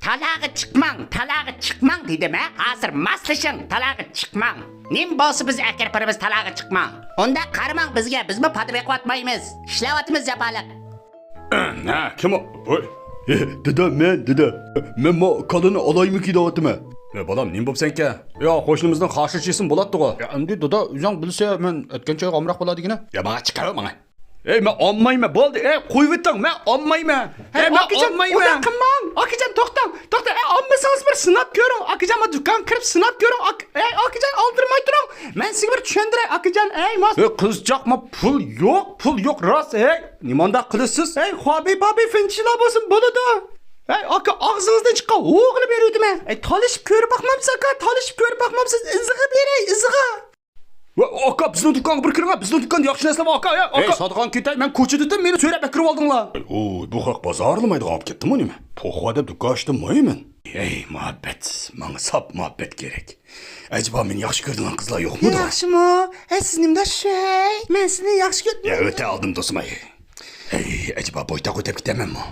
talagı çıkmang dedim ha. Hazır maslışın talagı çıkmang. Nim bolsa biz akir birimiz talagı çıkmang. Onda qaramang bizga, biz mi padib eqvatmaymiz. İşlavatimiz yapalik. Ne kim o? Dede men ma kadını alayım ki davatime. Balam nim bo'p senka? Ya qo'shnimizdan qarshi chiqsin bo'ladi-ku. Ya endi dada o'zing bilsa men aytgancha omroq bo'ladigina. Ya menga chiqarib menga. Ey men olmayman bo'ldi. Ey qo'yib o'ting, men olmayman. Ey men olmayman. Oda qilmang. Akajon to'xtang. To'xta. Olmasangiz bir sinab ko'ring. Akajon ma do'kon kirib sinab ko'ring. Ey akajon oldirmay turing. Men sizga bir tushuntiray akajon. Ey mas. Ey qizchaqma pul yo'q rost. Ey nimanda qilasiz? Ey Habib finchilar bo'lsin bo'ladi. Ey aka og'zingizdan chiqqan o'g'li beruvdim-a. Ey talishib ko'rib boqmamsiz aka, talishib ko'rib boqmamsiz. Izg'i beray, izg'i. Va aka bizni do'konga bir kiring, bizni do'konda yaxshi narsa bor aka. Ey sotgan ketay, men ko'chada meni so'rab kirib oldinglar. O, bu haq bozorlamaydigan olib ketdimi nima? To'xoda do'kon ochdim-mayman. Ey muhabbet, menga sap muhabbet kerak. Acaba meni yaxshi ko'radigan qizlar yo'qmi? Yaxshimi? Ey siz nimda shay? Men sizni yaxshi ko'rdim. Ya o'ta oldim do'stim ey. Ey, acaba boyta o'tib ketamanmi?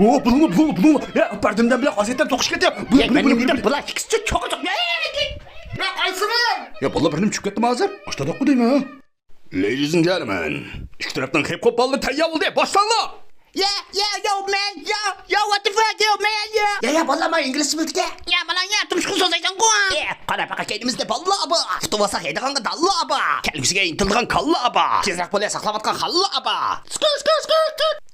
O, bunu. Ya pardondan bilan qasetten to'qish ketyapti. Bunu bular ikkisi çok. Ne qaysini? Ya vallahi birim chiqib ketdimi hozir? Boshtada qo'ydingmi? Ladies and gentlemen, ikki tarafdan hip hop ballar tayyor bo'ldi. Boshlanlar. Yo man, yo what the fuck yo man yo. Ya ballama İngiliz bildik. Ya balan ya turmuş so'zaysan ku. Qara baqa kendimizde balla aba. Futuvasa haydigan dalla aba. Kelgisiga intilgan kalla aba. Tezroq bo'lay saqlavatgan xalla aba. Skur.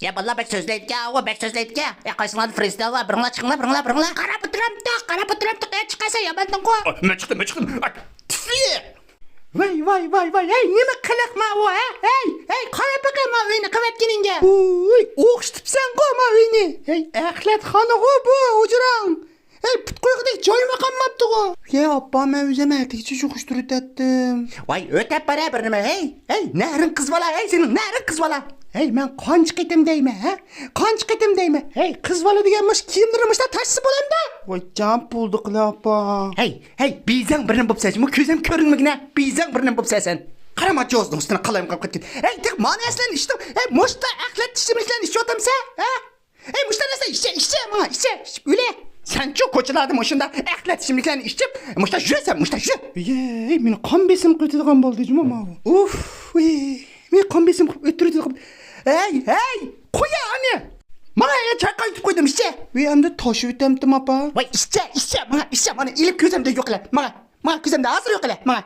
Ya balla bek so'zlaydi ya, o bek so'zlaydi ya. Ya qaysinglar freestyle biringlar chiqinglar. Qara bitiram tok chiqasa ya bandan ku. Men chiqdim. Tfi. Vay. Hey nima qiliqma u ha? Hey qara baqa ma uyni qavatginingga. Uy, o'xshitibsan ku ma uyni. Hey axlatxona ku bu hujrang. Hey putqo'ydek joyima qolmabdi-ku. Ya oppa men o'zim aytishchi o'xshtirib etdim. Voy o'tab bara bir nima hey naring qiz bola hey sening naring qiz bola. Hey men qancha qitim deyman ha? Qancha qitim deyman? Hey qiz bola deganmish kiyimdirmishda tashsi bo'lamda. Voy jam bo'ldi qilapa. Hey bizang birini bo'psan, bu ko'zim ko'rinmagina. Bizang birini bo'psan. Qarama jo'zning ustini qalayim qilib ketdi. Hey tek manaslan ishdim. Hey mushta axlat tishimizdan ishyotamsa, ha? Hey mushta narsa ishcha. Ule. Sen çok koçulardı moşunda axlat tishimliklarni ishib, mushta yurasan, shu. Ey meni qon besim qiladigan bo'ldi juma. Uf, men qon besim o'tirdi. Hey, qo'ya ani. Mana chaqqa yutib qo'ydim ishcha. Endi toshib o'tamdim apa. Voy ishcha, mana ilib ko'zimda yo'qlar. Mana ko'zimda hozir yo'qlar. Mana